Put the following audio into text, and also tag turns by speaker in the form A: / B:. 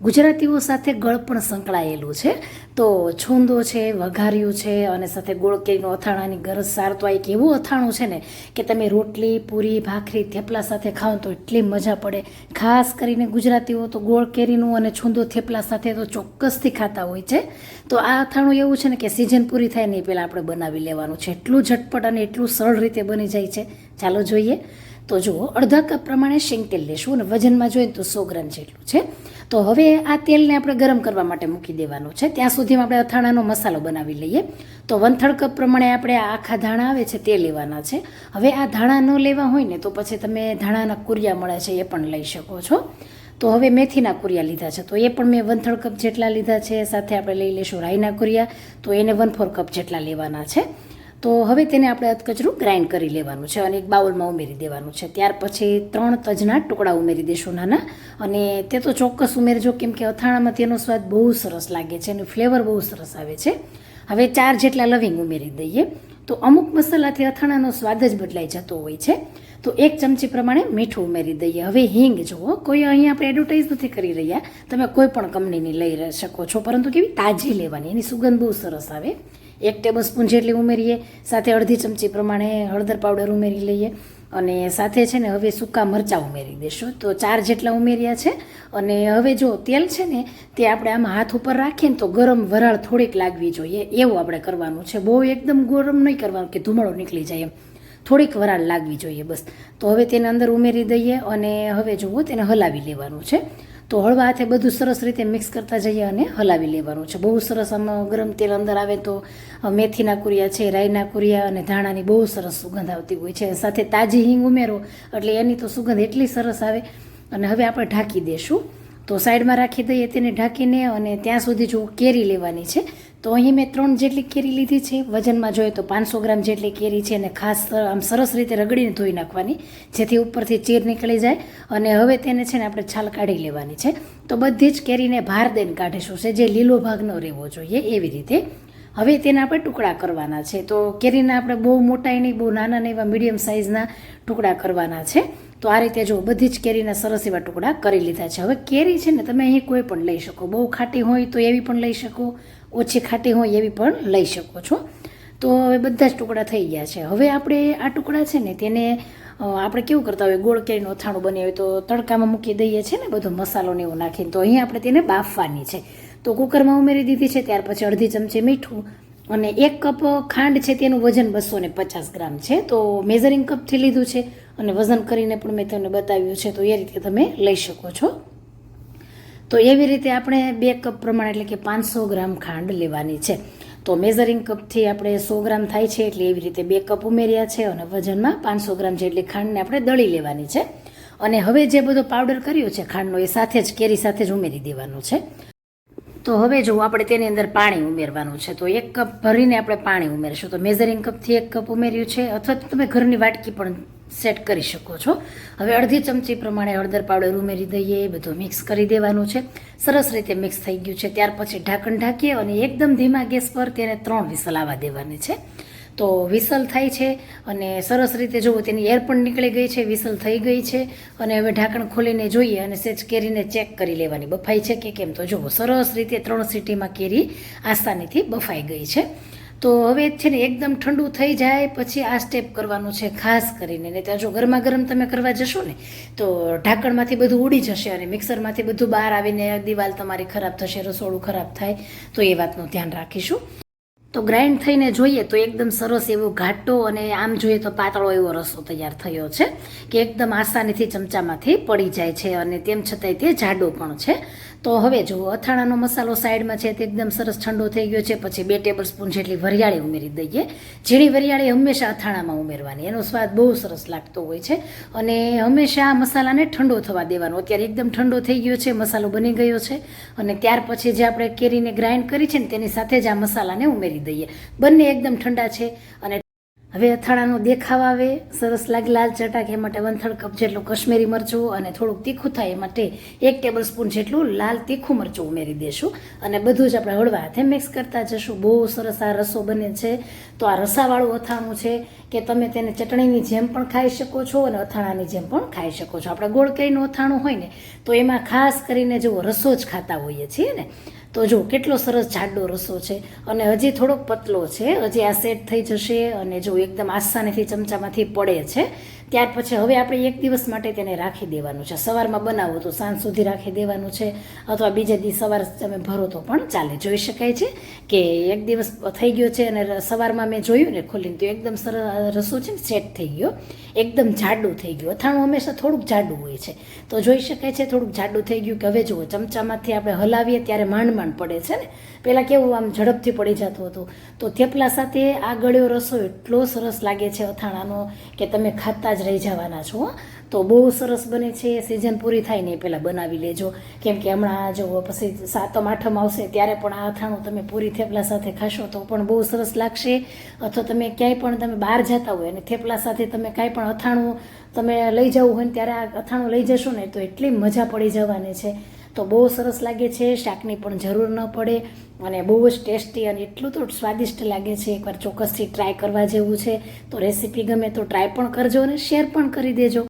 A: ગુજરાતીઓ સાથે ગળ પણ સંકળાયેલું છે. તો છૂંદો છે, વઘાર્યું છે અને સાથે ગોળ કેરીનું અથાણાની ગરજ સારતો એક એવું અથાણું છે ને કે તમે રોટલી, પૂરી, ભાખરી, થેપલા સાથે ખાઓ તો એટલી મજા પડે. ખાસ કરીને ગુજરાતીઓ તો ગોળ કેરીનું અને છૂંદો થેપલા સાથે તો ચોક્કસથી ખાતા હોય છે. તો આ અથાણું એવું છે ને કે સિઝન પૂરી થાય નહીં પહેલાં આપણે બનાવી લેવાનું છે. એટલું ઝટપટ અને એટલું સરળ રીતે બની જાય છે. ચાલો જોઈએ. તો જુઓ, અડધા કપ પ્રમાણે શેંગ તેલ લેશું અને વજનમાં જોઈએ તો 100 ગ્રામ જેટલું છે. તો હવે આ તેલને આપણે ગરમ કરવા માટે મૂકી દેવાનું છે. ત્યાં સુધીમાં આપણે અથાણાનો મસાલો બનાવી લઈએ. તો 1/3 કપ પ્રમાણે આપણે આખા ધાણા આવે છે તે લેવાના છે. હવે આ ધાણા ન લેવા હોય ને તો પછી તમે ધાણાના કુરિયા મળે છે એ પણ લઈ શકો છો. તો હવે મેથીના કુરિયા લીધા છે તો એ પણ મેં 1/3 કપ જેટલા લીધા છે. સાથે આપણે લઈ લઈશું રાઈના કુરિયા, તો એને 1/4 કપ જેટલા લેવાના છે. તો હવે તેને આપણે અધકચરું ગ્રાઇન્ડ કરી લેવાનું છે અને એક બાઉલમાં ઉમેરી દેવાનું છે. ત્યાર પછી 3 તજના ટુકડા ઉમેરી દઈશું નાના, અને તે તો ચોક્કસ ઉમેરજો કેમ કે અથાણામાં તેનો સ્વાદ બહુ સરસ લાગે છે અને ફ્લેવર બહુ સરસ આવે છે. હવે 4 જેટલા લવિંગ ઉમેરી દઈએ. તો અમુક મસાલાથી અથાણાનો સ્વાદ જ બદલાઈ જતો હોય છે. તો 1 ચમચી પ્રમાણે મીઠું ઉમેરી દઈએ. હવે હિંગ જુઓ, કોઈ અહીં આપણે એડવર્ટાઇઝ નથી કરી રહ્યા, તમે કોઈ પણ કંપનીની લઈ શકો છો, પરંતુ કેવી તાજી લેવાની, એની સુગંધ બહુ સરસ આવે. 1 ટેબલસ્પૂન જેટલી ઉમેરીએ. સાથે અડધી ચમચી પ્રમાણે હળદર પાવડર ઉમેરી લઈએ અને સાથે છે ને હવે સૂકા મરચાં ઉમેરી દઈશું. તો 4 જેટલા ઉમેર્યા છે. અને હવે જો તેલ છે ને તે આપણે આમાં હાથ ઉપર રાખીએ ને તો ગરમ વરાળ થોડીક લાગવી જોઈએ એવું આપણે કરવાનું છે. બહુ એકદમ ગરમ નહીં કરવાનું કે ધુમાડો નીકળી જાય એમ, થોડીક વરાળ લાગવી જોઈએ બસ. તો હવે તેને અંદર ઉમેરી દઈએ અને હવે જુઓ તેને હલાવી લેવાનું છે. તો હળવા હાથે બધું સરસ રીતે મિક્સ કરતા જઈએ અને હલાવી લેવાનું છે. બહુ સરસ આમાં ગરમ તેલ અંદર આવે તો મેથીના કુરિયા છે, રાઈના કુરિયા અને ધાણાની બહુ સરસ સુગંધ આવતી હોય છે. સાથે તાજી હિંગ ઉમેરો એટલે એની તો સુગંધ એટલી સરસ આવે. અને હવે આપણે ઢાંકી દઈશું. તો સાઈડમાં રાખી દઈએ તેને ઢાંકીને, અને ત્યાં સુધી જો કેરી લેવાની છે. તો અહીં મેં 3 જેટલી કેરી લીધી છે. વજનમાં જોઈએ તો 500 ગ્રામ જેટલી કેરી છે અને ખાસ આમ સરસ રીતે રગડીને ધોઈ નાખવાની જેથી ઉપરથી ચીર નીકળી જાય. અને હવે તેને છે ને આપણે છાલ કાઢી લેવાની છે. તો બધી જ કેરીને ભાર દઈને કાઢીશું છે, જે લીલો ભાગ ન રહેવો જોઈએ એવી રીતે. હવે તેના આપણે ટુકડા કરવાના છે. તો કેરીના આપણે બહુ મોટા નહીં, બહુ નાના નહીં, એવા મીડિયમ સાઇઝના ટુકડા કરવાના છે. તો આ રીતે જો બધી જ કેરીના સરસ એવા ટુકડા કરી લીધા છે. હવે કેરી છે ને તમે અહીં કોઈ પણ લઈ શકો, બહુ ખાટી હોય તો એવી પણ લઈ શકો, ઓછી ખાટી હોય એવી પણ લઈ શકો છો. તો હવે બધા જ ટુકડા થઈ ગયા છે. હવે આપણે આ ટુકડા છે ને તેને આપણે કેવું કરતા હોય, ગોળ કેરીનું અથાણું બને હોય તો તડકામાં મૂકી દઈએ છે ને બધો મસાલો ને એવું નાખીને. તો અહીં આપણે તેને બાફવાની છે. તો કુકરમાં ઉમેરી દીધી છે. ત્યાર પછી અડધી ચમચી મીઠું અને 1 કપ ખાંડ છે, તેનું વજન 250 ગ્રામ છે. તો મેઝરિંગ કપથી લીધું છે અને વજન કરીને પણ મેં તમને બતાવ્યું છે, તો એ રીતે તમે લઈ શકો છો. તો એવી રીતે આપણે 2 કપ પ્રમાણે એટલે કે 500 ગ્રામ ખાંડ લેવાની છે. તો મેઝરિંગ કપથી આપણે 100 ગ્રામ થાય છે એટલે એવી રીતે 2 કપ ઉમેર્યા છે અને વજનમાં 500 ગ્રામ જેટલી ખાંડને આપણે દળી લેવાની છે. અને હવે જે બધો પાવડર કર્યો છે ખાંડનો એ સાથે જ કેરી સાથે જ ઉમેરી દેવાનો છે. તો હવે જો આપણે તેની અંદર પાણી ઉમેરવાનું છે. તો 1 કપ ભરીને આપણે પાણી ઉમેરશું. તો મેઝરિંગ કપથી 1 કપ ઉમેર્યું છે, અથવા તો તમે ઘરની વાટકી પણ સેટ કરી શકો છો. હવે અડધી ચમચી પ્રમાણે હળદર પાવડર ઉમેરી દઈએ. બધું મિક્સ કરી દેવાનું છે. સરસ રીતે મિક્સ થઈ ગયું છે. ત્યાર પછી ઢાંકણ ઢાંકીએ અને એકદમ ધીમા ગેસ પર તેને 3 વિસલ આવવા દેવાની છે. તો વિસલ થાય છે અને સરસ રીતે જુઓ તેની એર પણ નીકળી ગઈ છે, વિસલ થઈ ગઈ છે. અને હવે ઢાંકણ ખોલીને જોઈએ અને સેજ કેરીને ચેક કરી લેવાની બફાઈ છે કે કેમ. તો જુઓ સરસ રીતે 3 સીટીમાં કેરી આસાનીથી બફાઈ ગઈ છે. તો હવે છે ને એકદમ ઠંડુ થઈ જાય પછી આ સ્ટેપ કરવાનું છે ખાસ કરીને. ને ત્યાં જો ગરમા ગરમ તમે કરવા જશો ને તો ઢાંકણમાંથી બધું ઉડી જશે અને મિક્સરમાંથી બધું બહાર આવીને દિવાલ તમારી ખરાબ થશે, રસોડું ખરાબ થાય. તો એ વાતનું ધ્યાન રાખીશું. તો ગ્રાઇન્ડ થઈને જોઈએ તો એકદમ સરસ એવો ઘાટો અને આમ જોઈએ તો પાતળો એવો રસો તૈયાર થયો છે કે એકદમ આસાનીથી ચમચામાંથી પડી જાય છે અને તેમ છતાંય તે જાડો પણ છે. તો હવે જુઓ અથાણાનો મસાલો સાઈડમાં છે તે એકદમ સરસ ઠંડો થઈ ગયો છે. પછી 2 ટેબલસ્પૂન જેટલી વરિયાળી ઉમેરી દઈએ. ઝીણી વરિયાળી હંમેશા અથાણામાં ઉમેરવાની, એનો સ્વાદ બહુ સરસ લાગતો હોય છે. અને હંમેશા મસાલાને ઠંડો થવા દેવાનો. અત્યારે એકદમ ઠંડો થઈ ગયો છે, મસાલો બની ગયો છે. અને ત્યાર પછી જે આપણે કેરીને ગ્રાઇન્ડ કરી છે ને તેની સાથે જ આ મસાલાને ઉમેરી દઈએ. બંને એકદમ ઠંડા છે. અને હવે અથાણાનો દેખાવ આવે, સરસ લાગે લાલ ચટાક, એ માટે 1/3 કપ જેટલું કશ્મીરી મરચું અને થોડુંક તીખું થાય એ માટે 1 ટેબલસ્પૂન જેટલું લાલ તીખું મરચું ઉમેરી દેશું. અને બધું જ આપણે હળવા હાથે મિક્સ કરતા જશું. બહુ સરસ આ રસો બને છે. તો આ રસાવાળું અથાણું છે કે તમે તેને ચટણીની જેમ પણ ખાઈ શકો છો અને અથાણાની જેમ પણ ખાઈ શકો છો. આપણે ગોળ કેરીનું અથાણું હોય ને તો એમાં ખાસ કરીને જો રસો જ ખાતા હોઈએ છીએ ને, તો જો કેટલો સરસ જાડો રસો છે અને હજી થોડોક પતલો છે, હજી આ સેટ થઈ જશે અને જો એકદમ આસાનીથી ચમચામાંથી પડે છે. ત્યાર પછી હવે આપણે એક દિવસ માટે તેને રાખી દેવાનું છે. સવારમાં બનાવો તો સાંજ સુધી રાખી દેવાનું છે, અથવા બીજે દિવસ સવાર તમે ભરો તો પણ ચાલે. જોઈ શકાય છે કે એક દિવસ થઈ ગયો છે અને સવારમાં મેં જોયું ને ખોલીને તો એકદમ સરસ રસો છે ને સેટ થઈ ગયો, એકદમ જાડું થઈ ગયું. અથાણું હંમેશા થોડુંક જાડું હોય છે, તો જોઈ શકાય છે થોડુંક જાડું થઈ ગયું. કે હવે જુઓ ચમચામાંથી આપણે હલાવીએ ત્યારે માંડ પડે છે ને, પહેલાં કેવું આમ ઝડપથી પડી જતું હતું. તો થેપલા સાથે આ ગળ્યો રસો એટલો સરસ લાગે છે અથાણાનો કે તમે ખાતા જ રહી જવાના છો. તો બહુ સરસ બને છે. સિઝન પૂરી થાય ને એ પહેલાં બનાવી લેજો, કેમ કે હમણાં જો પછી 7મ 8મ આવશે ત્યારે પણ આ અથાણું તમે પૂરી થેપલા સાથે ખાશો તો પણ બહુ સરસ લાગશે. અથવા તમે ક્યાંય પણ તમે બહાર જતા હોય અને થેપલા સાથે તમે કાંઈ પણ અથાણું તમે લઈ જવું હોય ને ત્યારે આ અથાણું લઈ જશો ને તો એટલી મજા પડી જવાની છે. તો બહુ સરસ લાગે છે, શાકની પણ જરૂર ન પડે અને બહુ જ ટેસ્ટી અને એટલું તો સ્વાદિષ્ટ લાગે છે. એકવાર ચોક્કસથી ટ્રાય કરવા જેવું છે. તો રેસીપી ગમે તો ટ્રાય પણ કરજો અને શેર પણ કરી દેજો.